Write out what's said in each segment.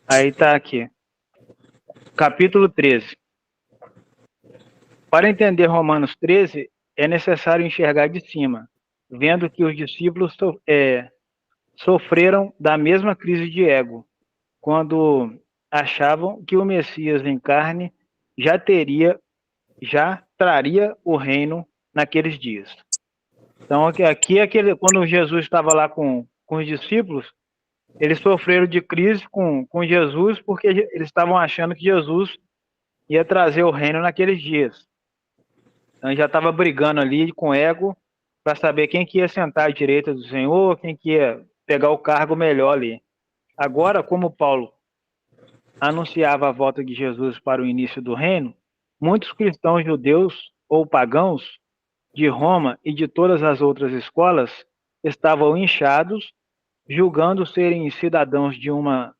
Aí tá aqui. Capítulo 13. Para entender Romanos 13, é necessário enxergar de cima, vendo que os discípulos sofreram da mesma crise de ego, quando achavam que o Messias em carne já traria o reino naqueles dias. Então, aqui é quando Jesus estava lá com os discípulos, eles sofreram de crise com Jesus, porque eles estavam achando que Jesus ia trazer o reino naqueles dias. Então, já estava brigando ali com o ego para saber quem que ia sentar à direita do Senhor, quem que ia pegar o cargo melhor ali. Agora, como Paulo anunciava a volta de Jesus para o início do reino, muitos cristãos judeus ou pagãos de Roma e de todas as outras escolas estavam inchados, julgando serem cidadãos de uma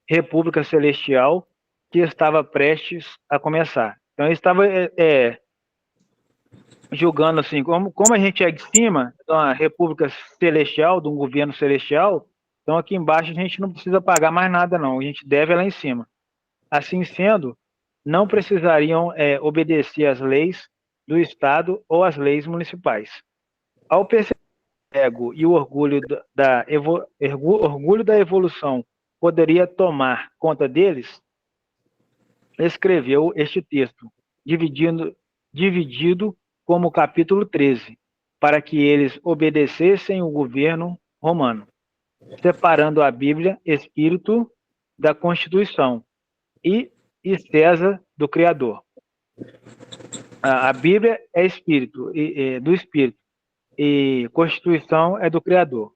república celestial que estava prestes a começar. Então, ele estava julgando assim, como a gente é de cima, de uma república celestial, de um governo celestial, então aqui embaixo a gente não precisa pagar mais nada, não, a gente deve lá em cima. Assim sendo, não precisariam obedecer às leis do Estado ou às leis municipais. Ao perceber o ego e o orgulho da evolução poderia tomar conta deles, escreveu este texto, dividido como capítulo 13, para que eles obedecessem o governo romano, separando a Bíblia, espírito da Constituição, e César do Criador. A Bíblia é espírito, do espírito, e Constituição é do Criador.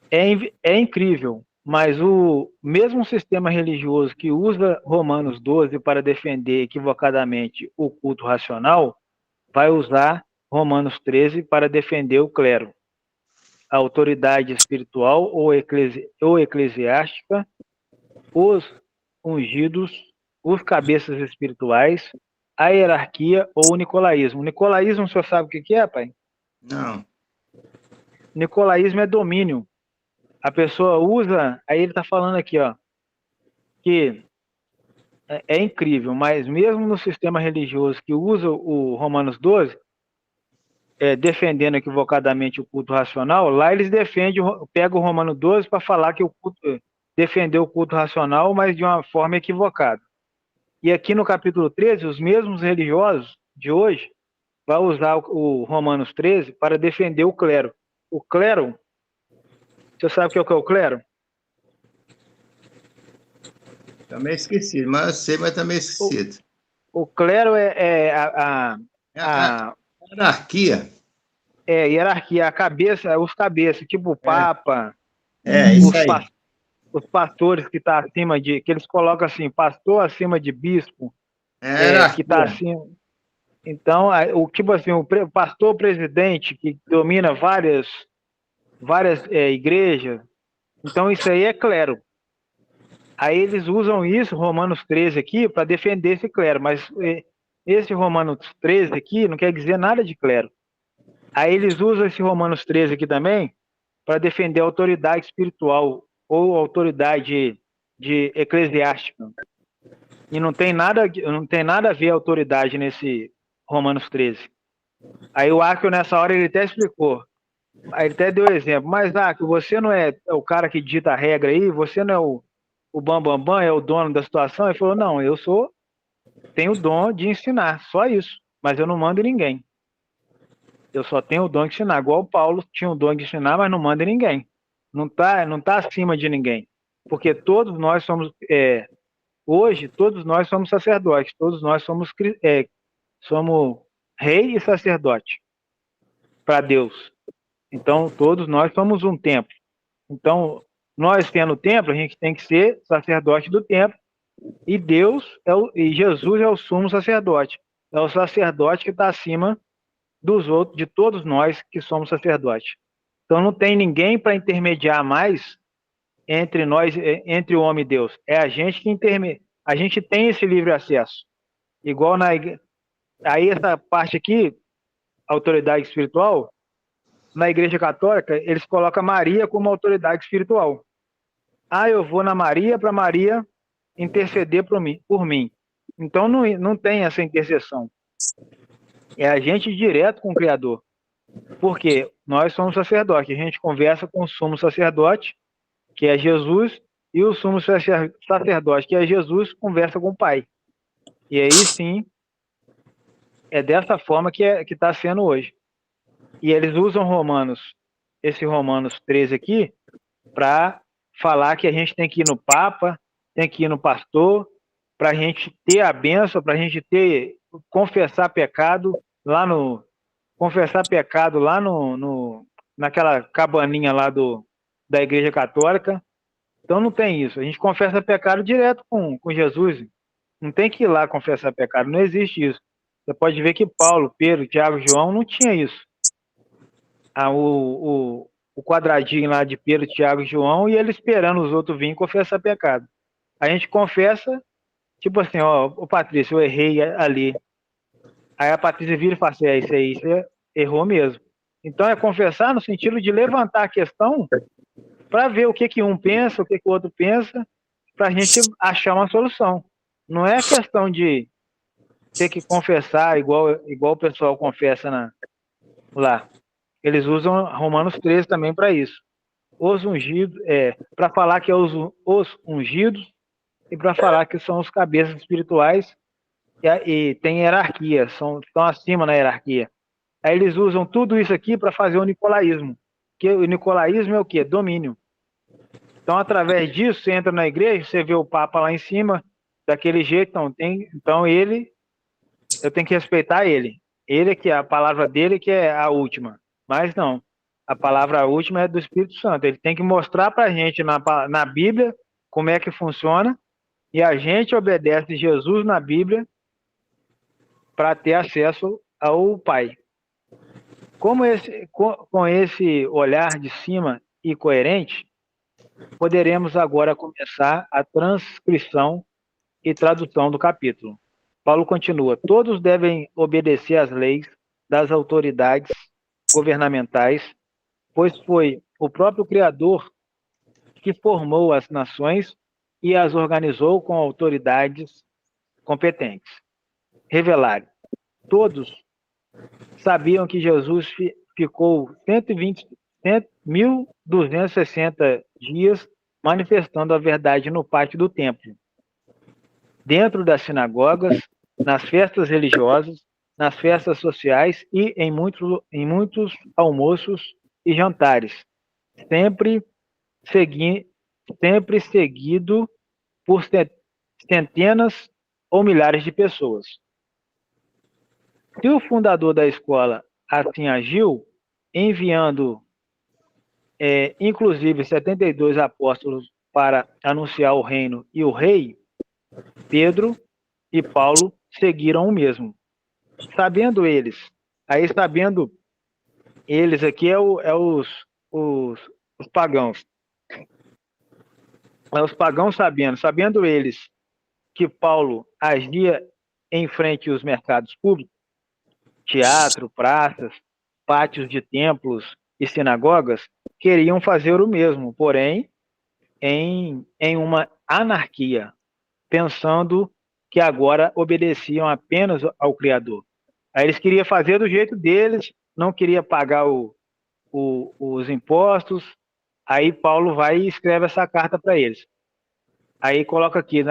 É incrível, mas o mesmo sistema religioso que usa Romanos 12 para defender equivocadamente o culto racional, vai usar Romanos 13 para defender o clero, a autoridade espiritual ou eclesiástica, os ungidos, os cabeças espirituais, a hierarquia ou o nicolaísmo. O nicolaísmo, o senhor sabe o que é, pai? Não. Nicolaísmo é domínio. A pessoa usa, aí ele está falando aqui, ó, que é incrível, mas mesmo no sistema religioso que usa o Romanos 12, defendendo equivocadamente o culto racional, lá eles pegam o Romano 12 para falar que defendeu o culto racional, mas de uma forma equivocada. E aqui no capítulo 13, os mesmos religiosos de hoje vão usar o Romanos 13 para defender o clero. O clero, você sabe o que é o clero? Também esqueci, mas eu sei, mas também esquecido. O clero É a anarquia. Hierarquia, a cabeça, os cabeças, tipo o Papa, Isso aí. os pastores que tá acima que eles colocam assim, pastor acima de bispo, É a que tá hierarquia. acima. Então, o tipo assim, o pastor presidente que domina várias igrejas, então isso aí é clero. Aí eles usam isso, Romanos 13 aqui, para defender esse clero, mas esse Romanos 13 aqui não quer dizer nada de clero. Aí eles usam esse Romanos 13 aqui também para defender a autoridade espiritual ou autoridade de eclesiástica. E não tem nada a ver a autoridade nesse Romanos 13. Aí o Arco, nessa hora, ele até explicou. Aí ele até deu exemplo. Mas, Arco, você não é o cara que dita a regra aí? Você não é o bambambam, é o dono da situação? Ele falou, não, tenho o dom de ensinar, só isso. Mas eu não mando em ninguém. Eu só tenho o dom de ensinar. Igual o Paulo tinha o dom de ensinar, mas não manda em ninguém. Não tá acima de ninguém. Porque todos nós somos, hoje, todos nós somos sacerdotes. Todos nós somos rei e sacerdote para Deus. Então, todos nós somos um templo. Então, nós tendo o templo, a gente tem que ser sacerdote do templo. E e Jesus é o sumo sacerdote. É o sacerdote que está acima dos outros, de todos nós que somos sacerdotes. Então não tem ninguém para intermediar mais entre nós, entre o homem e Deus. É a gente que intermedia. A gente tem esse livre acesso. Igual aí essa parte aqui, autoridade espiritual, na Igreja Católica, eles colocam Maria como autoridade espiritual. eu vou na Maria para Maria interceder por mim. Então não tem essa intercessão. É a gente direto com o Criador. Porque nós somos sacerdotes, a gente conversa com o sumo sacerdote, que é Jesus, e o sumo sacerdote, que é Jesus, conversa com o Pai. E aí sim, é dessa forma que está sendo hoje. E eles usam esse Romanos 13 aqui, para falar que a gente tem que ir no Papa, tem que ir no pastor, para a gente ter a bênção, para a gente confessar pecado lá no naquela cabaninha lá da Igreja Católica. Então não tem isso. A gente confessa pecado direto com Jesus. Não tem que ir lá confessar pecado. Não existe isso. Você pode ver que Paulo, Pedro, Tiago, João não tinha isso. O quadradinho lá de Pedro, Tiago e João, e ele esperando os outros virem confessar pecado. A gente confessa, tipo assim, ó, Patrícia, eu errei ali. Aí a Patrícia vira e fala assim, isso aí, você errou mesmo. Então é confessar no sentido de levantar a questão para ver o que um pensa, o que o outro pensa, para a gente achar uma solução. Não é questão de ter que confessar igual o pessoal confessa lá. Eles usam Romanos 13 também para isso. Os ungidos, para falar que é os ungidos e para falar que são os cabeças espirituais e tem hierarquia, estão acima na hierarquia. Aí eles usam tudo isso aqui para fazer o nicolaísmo. Que o nicolaísmo é o quê? Domínio. Então, através disso, você entra na igreja, você vê o Papa lá em cima, daquele jeito, então eu tenho que respeitar ele. Ele que é a palavra dele que é a última. Mas não, a palavra última é do Espírito Santo. Ele tem que mostrar para a gente na Bíblia como é que funciona e a gente obedece Jesus na Bíblia para ter acesso ao Pai. Com esse olhar de cima e coerente, poderemos agora começar a transcrição e tradução do capítulo. Paulo continua: todos devem obedecer às leis das autoridades governamentais, pois foi o próprio Criador que formou as nações e as organizou com autoridades competentes. Revelar: todos sabiam que Jesus ficou 1.260 dias manifestando a verdade no pátio do templo, dentro das sinagogas, nas festas religiosas, nas festas sociais e em muitos almoços e jantares, sempre, sempre seguido por centenas ou milhares de pessoas. Se o fundador da escola assim agiu, enviando inclusive 72 apóstolos para anunciar o reino e o rei, Pedro e Paulo seguiram o mesmo. Sabendo eles aqui os pagãos. Os pagãos sabendo eles que Paulo agia em frente aos mercados públicos, teatro, praças, pátios de templos e sinagogas, queriam fazer o mesmo, porém em uma anarquia, pensando que agora obedeciam apenas ao Criador. Aí eles queriam fazer do jeito deles, não queria pagar os impostos. Aí Paulo vai e escreve essa carta para eles. Aí coloca aqui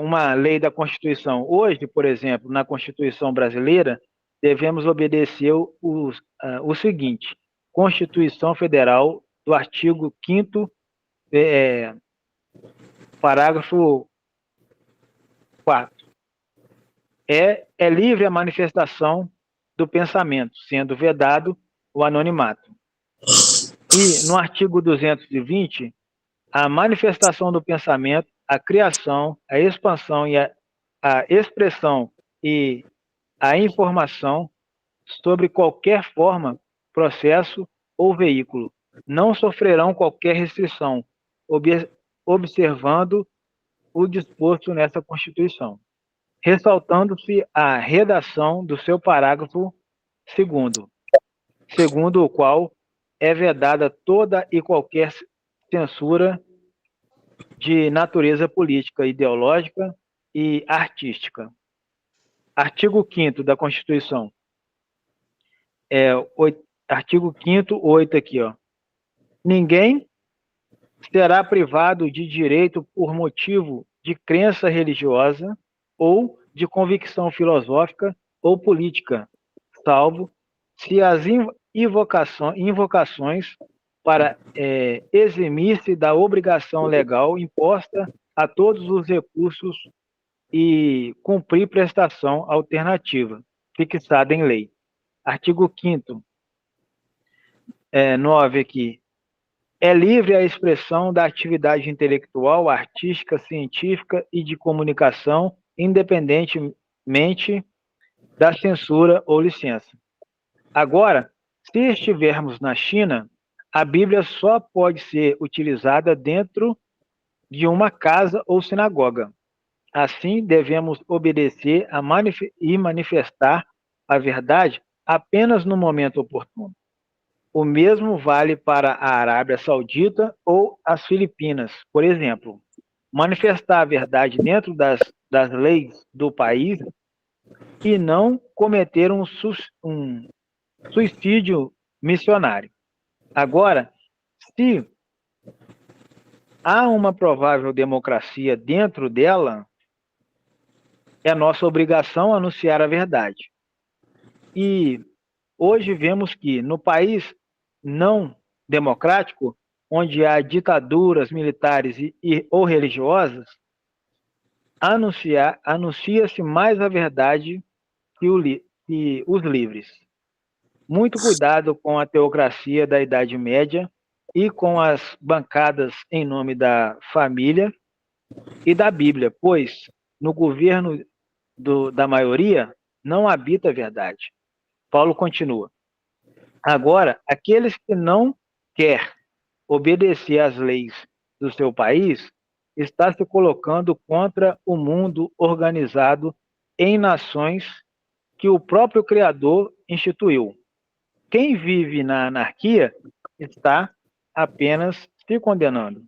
uma lei da Constituição. Hoje, por exemplo, na Constituição brasileira, devemos obedecer o seguinte: Constituição Federal, do artigo 5º, parágrafo 4. É livre a manifestação do pensamento, sendo vedado o anonimato. E no artigo 220, a manifestação do pensamento, a criação, a expansão e a expressão e a informação sobre qualquer forma, processo ou veículo não sofrerão qualquer restrição, observando o disposto nessa Constituição, ressaltando-se a redação do seu parágrafo 2º, segundo o qual é vedada toda e qualquer censura de natureza política, ideológica e artística. Artigo 5º da Constituição. Artigo 5º, 8 aqui, ó. Ninguém será privado de direito por motivo de crença religiosa ou de convicção filosófica ou política, salvo se as invocações para eximir-se da obrigação legal imposta a todos os recursos e cumprir prestação alternativa, fixada em lei. Artigo 5º, 9 aqui. É livre a expressão da atividade intelectual, artística, científica e de comunicação, independentemente da censura ou licença. Agora, se estivermos na China, a Bíblia só pode ser utilizada dentro de uma casa ou sinagoga. Assim, devemos obedecer e manifestar a verdade apenas no momento oportuno. O mesmo vale para a Arábia Saudita ou as Filipinas, por exemplo. Manifestar a verdade dentro das leis do país e não cometer um suicídio missionário. Agora, se há uma provável democracia dentro dela, é nossa obrigação anunciar a verdade. E hoje vemos que no país não democrático, onde há ditaduras militares ou religiosas, anuncia-se mais a verdade que os livres. Muito cuidado com a teocracia da Idade Média e com as bancadas em nome da família e da Bíblia, pois no governo da maioria não habita a verdade. Paulo continua. Agora, aqueles que não quer obedecer às leis do seu país está se colocando contra o mundo organizado em nações que o próprio Criador instituiu. Quem vive na anarquia está apenas se condenando.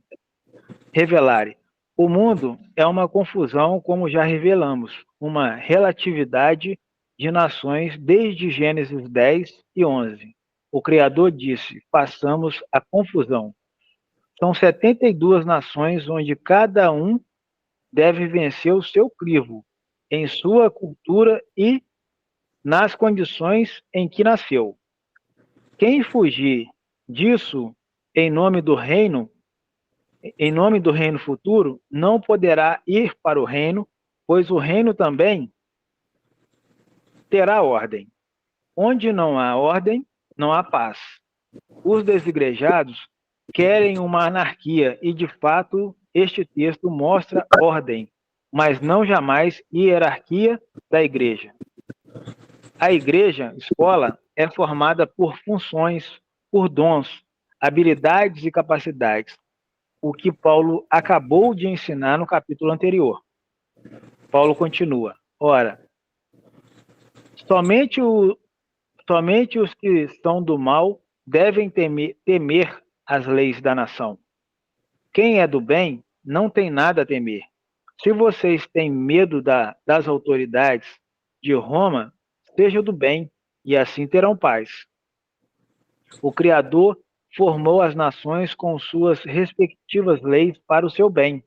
Revelare. O mundo é uma confusão, como já revelamos, uma relatividade de nações desde Gênesis 10 e 11. O Criador disse, façamos a confusão. São 72 nações onde cada um deve vencer o seu crivo, em sua cultura e nas condições em que nasceu. Quem fugir disso em nome do reino futuro, não poderá ir para o reino, pois o reino também terá ordem. Onde não há ordem, não há paz. Os desigrejados querem uma anarquia e, de fato, este texto mostra ordem, mas não jamais hierarquia da igreja. A igreja, escola, é formada por funções, por dons, habilidades e capacidades, o que Paulo acabou de ensinar no capítulo anterior. Paulo continua. Ora, somente os que são do mal devem temer as leis da nação. Quem é do bem não tem nada a temer. Se vocês têm medo das autoridades de Roma, sejam do bem, e assim terão paz. O Criador formou as nações com suas respectivas leis para o seu bem.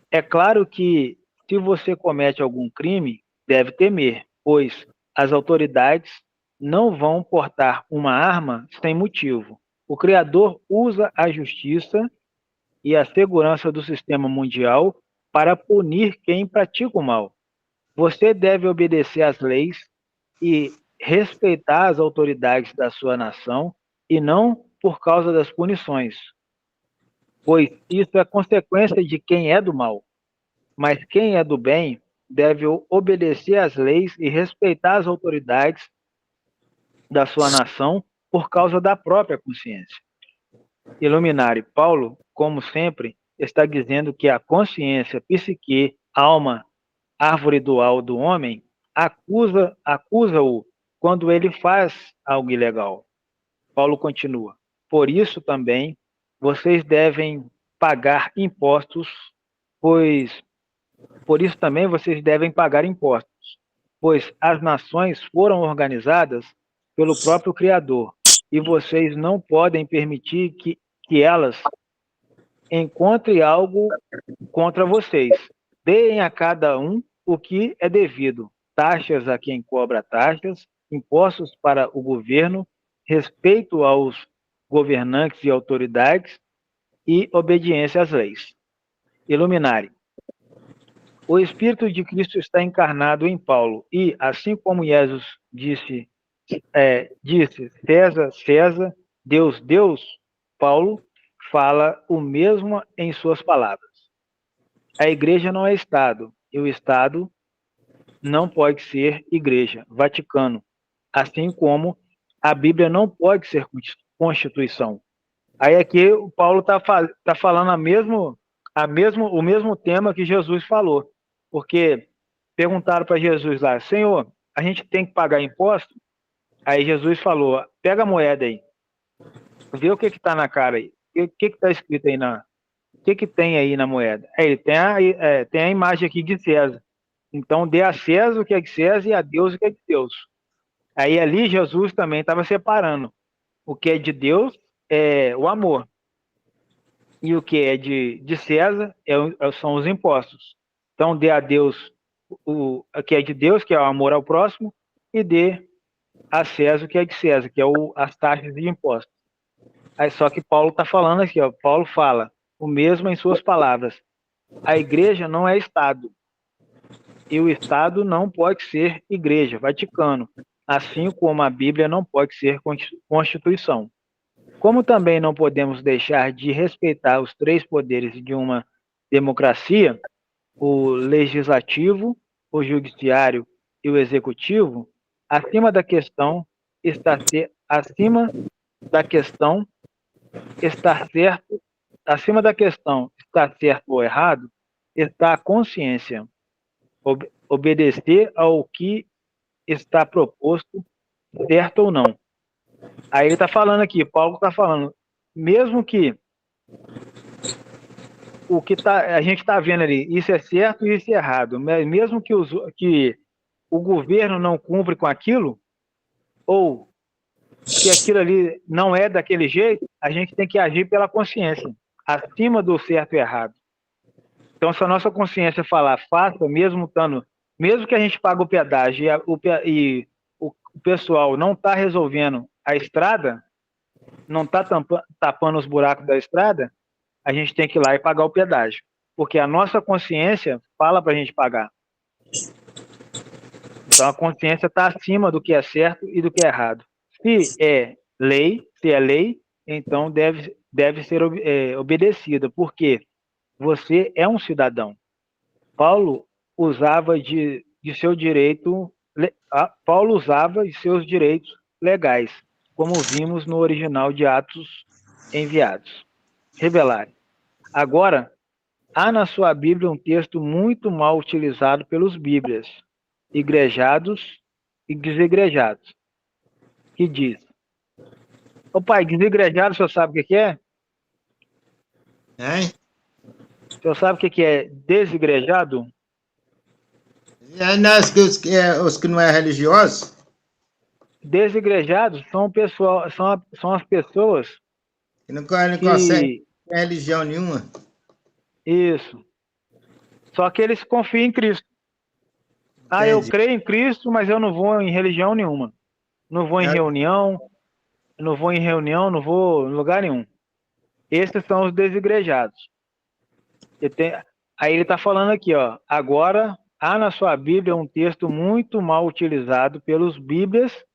É claro que, se você comete algum crime, deve temer, pois as autoridades não vão portar uma arma sem motivo. O Criador usa a justiça e a segurança do sistema mundial para punir quem pratica o mal. Você deve obedecer às leis e respeitar as autoridades da sua nação e não por causa das punições, pois isso é consequência de quem é do mal. Mas quem é do bem deve obedecer às leis e respeitar as autoridades da sua nação por causa da própria consciência. Iluminare, Paulo, como sempre, está dizendo que a consciência, psique, alma, árvore dual do homem, acusa-o quando ele faz algo ilegal. Paulo continua. Por isso também, vocês devem pagar impostos, pois por isso também vocês devem pagar impostos, pois as nações foram organizadas pelo próprio Criador, e vocês não podem permitir que elas encontrem algo contra vocês. Deem a cada um o que é devido, taxas a quem cobra taxas, impostos para o governo, respeito aos governantes e autoridades e obediência às leis. Iluminare. O Espírito de Cristo está encarnado em Paulo e, assim como Jesus disse César, César, Deus, Deus, Paulo fala o mesmo em suas palavras. A igreja não é Estado, e o Estado não pode ser igreja, Vaticano, assim como a Bíblia não pode ser Constituição. Aí aqui o Paulo está falando o mesmo tema que Jesus falou, porque perguntaram para Jesus lá, Senhor, a gente tem que pagar imposto? Aí Jesus falou, pega a moeda aí, vê o que está na cara aí, o que está escrito aí o que tem aí na moeda? Aí tem a imagem aqui de César. Então dê a César o que é de César e a Deus o que é de Deus. Aí ali Jesus também estava separando. O que é de Deus é o amor. E o que é de César são os impostos. Então dê a Deus o que é de Deus, que é o amor ao próximo, e dê a César o que é de César, que é as taxas de impostos. Aí só que Paulo está falando aqui, ó, Paulo fala o mesmo em suas palavras. A igreja não é Estado. E o Estado não pode ser igreja, Vaticano. Assim como a Bíblia não pode ser Constituição. Como também não podemos deixar de respeitar os três poderes de uma democracia, o legislativo, o judiciário e o executivo, acima da questão está certo ou errado, está a consciência. Obedecer ao que está proposto, certo ou não. Aí ele está falando aqui, Paulo está falando, mesmo que a gente está vendo ali, isso é certo e isso é errado, mas mesmo que o governo não cumpre com aquilo, ou que aquilo ali não é daquele jeito, a gente tem que agir pela consciência, acima do certo e errado. Então, se a nossa consciência falar, faça, mesmo que a gente pague o pedágio e o pessoal não está resolvendo a estrada, não está tapando os buracos da estrada, a gente tem que ir lá e pagar o pedágio. Porque a nossa consciência fala para a gente pagar. Então a consciência está acima do que é certo e do que é errado. Se é lei, então deve ser obedecida, porque você é um cidadão. Paulo usava de seu direito, Paulo usava de seus direitos legais, como vimos no original de Atos Enviados. Revelarem. Agora, há na sua Bíblia um texto muito mal utilizado pelos bíblias, igrejados e desigrejados, que diz: Ô pai, desigrejado, o senhor sabe o que é? Hein? O senhor sabe o que é desigrejado? Os que não é religioso? Desigrejados são as pessoas Que não consegue religião nenhuma. Isso. Só que eles confiam em Cristo. Ah, eu creio em Cristo, mas eu não vou em religião nenhuma. Não vou em reunião, não vou em lugar nenhum. Esses são os desigrejados. Aí ele está falando aqui, ó. Agora, há na sua Bíblia um texto muito mal utilizado pelos bíblias,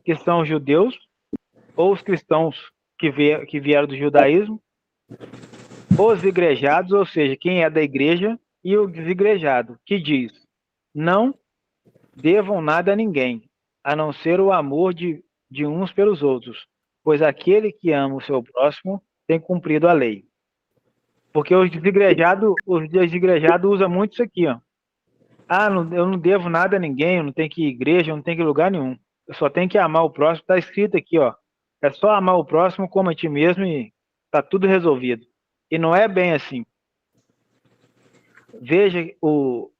que são os judeus, ou os cristãos que vieram do judaísmo, os igrejados, ou seja, quem é da igreja, e o desigrejado, que diz: não devam nada a ninguém, a não ser o amor de uns pelos outros, pois aquele que ama o seu próximo tem cumprido a lei. Porque os desigrejados usam muito isso aqui, ó. Ah, eu não devo nada a ninguém, eu não tenho que ir à igreja, eu não tenho que ir a lugar nenhum. Eu só tenho que amar o próximo, está escrito aqui, ó. É só amar o próximo como a ti mesmo e tá tudo resolvido. E não é bem assim. Veja o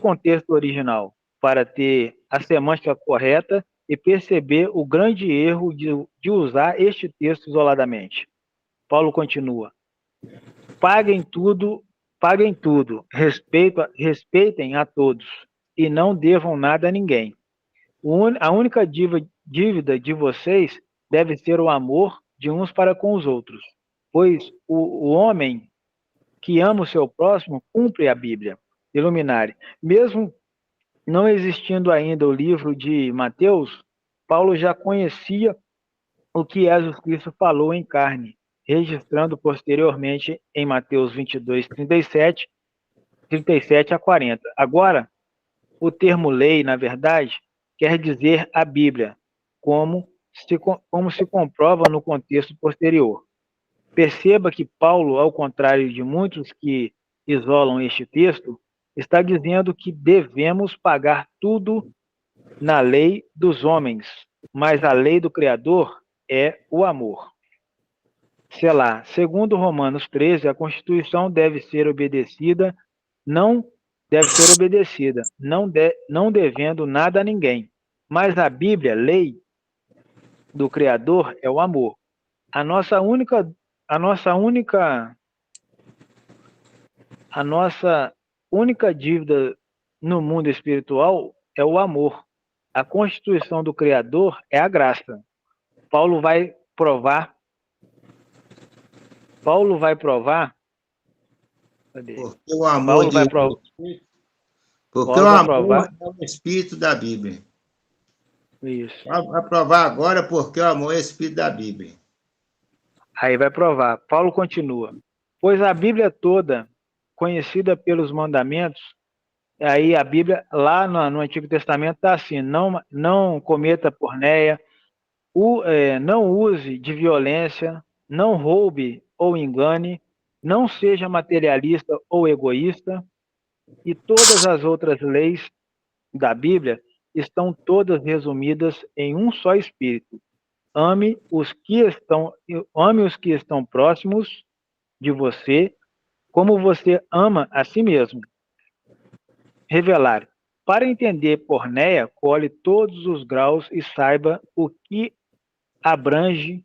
contexto original para ter a semântica correta e perceber o grande erro de usar este texto isoladamente. Paulo continua: paguem tudo, respeitem a todos e não devam nada a ninguém. A única dívida de vocês deve ser o amor de uns para com os outros, pois o homem que ama o seu próximo cumpre a Bíblia. Iluminare. Mesmo não existindo ainda o livro de Mateus, Paulo já conhecia o que Jesus Cristo falou em carne, registrando posteriormente em Mateus 22, 37 a 40. Agora, o termo lei, na verdade, quer dizer a Bíblia, como se comprova no contexto posterior. Perceba que Paulo, ao contrário de muitos que isolam este texto, está dizendo que devemos pagar tudo na lei dos homens, mas a lei do Criador é o amor. Sei lá, segundo Romanos 13, a Constituição deve ser obedecida, não não devendo nada a ninguém. Mas a Bíblia, lei do Criador, é o amor. A nossa única a nossa única a nossa única dívida no mundo espiritual é o amor. A constituição do Criador é a graça. Paulo vai provar. Paulo vai provar. Cadê? Porque o amor Paulo de vai provar. Porque Paulo o vai amor provar. é o espírito da Bíblia. Isso. Vai provar agora porque o amor é o espírito da Bíblia. Aí vai provar. Paulo continua. Pois a Bíblia toda, conhecida pelos mandamentos, aí a Bíblia, lá no Antigo Testamento, está assim: não cometa porneia, não use de violência, não roube ou engane, não seja materialista ou egoísta, e todas as outras leis da Bíblia estão todas resumidas em um só espírito. Ame os que estão próximos de você, como você ama a si mesmo. Revelar. Para entender porneia, colhe todos os graus e saiba abrange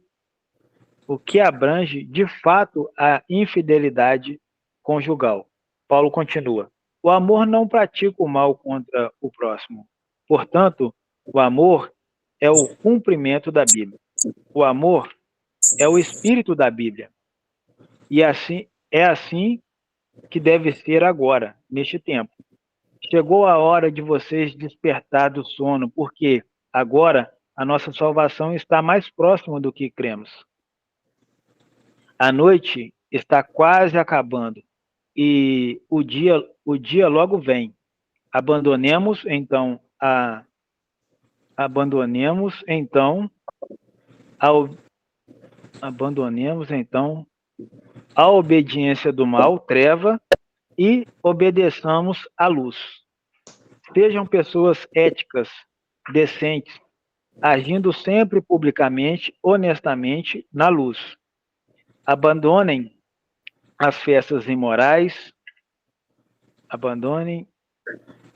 o que abrange de fato a infidelidade conjugal. Paulo continua: o amor não pratica o mal contra o próximo. Portanto, o amor é o cumprimento da Bíblia. O amor é o espírito da Bíblia. E assim que deve ser agora, neste tempo. Chegou a hora de vocês despertar do sono, porque agora a nossa salvação está mais próxima do que cremos. A noite está quase acabando e o dia logo vem. Abandonemos então a abandonemos então a, abandonemos então a obediência do mal, treva, e obedeçamos à luz. Sejam pessoas éticas, decentes, agindo sempre publicamente, honestamente, na luz. Abandonem as festas imorais, abandonem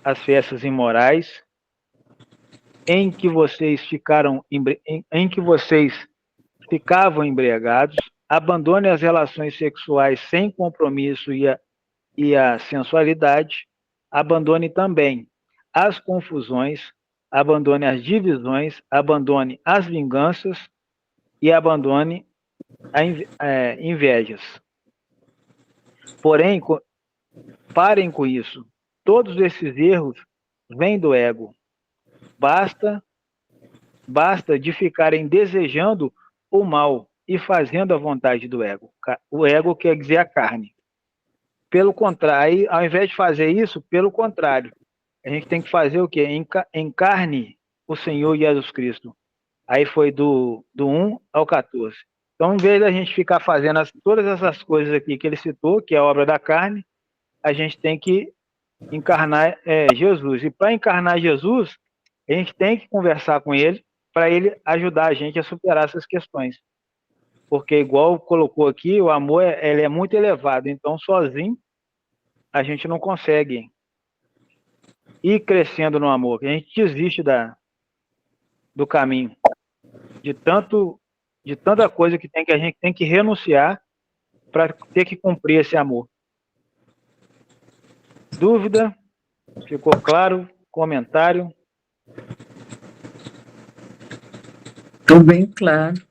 as festas imorais em que vocês ficavam embriagados, abandone as relações sexuais sem compromisso e a sensualidade, abandone também as confusões, abandone as divisões, abandone as vinganças e abandone invejas. Porém, parem com isso. Todos esses erros vêm do ego. Basta de ficarem desejando o mal e fazendo a vontade do ego. O ego quer dizer a carne. Pelo contrário, ao invés de fazer isso, pelo contrário, a gente tem que fazer o quê? Encarne o Senhor Jesus Cristo. Aí foi do 1 ao 14. Então, em vez da gente ficar fazendo todas essas coisas aqui que ele citou, que é a obra da carne, a gente tem que encarnar Jesus. E para encarnar Jesus, a gente tem que conversar com ele para ele ajudar a gente a superar essas questões. Porque, igual colocou aqui, o amor ele é muito elevado, então sozinho a gente não consegue ir crescendo no amor, a gente desiste do caminho, de tanta coisa que a gente tem que renunciar para ter que cumprir esse amor. Dúvida? Ficou claro? Comentário? Estou bem claro.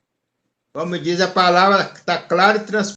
Como diz a palavra, está claro e transparente.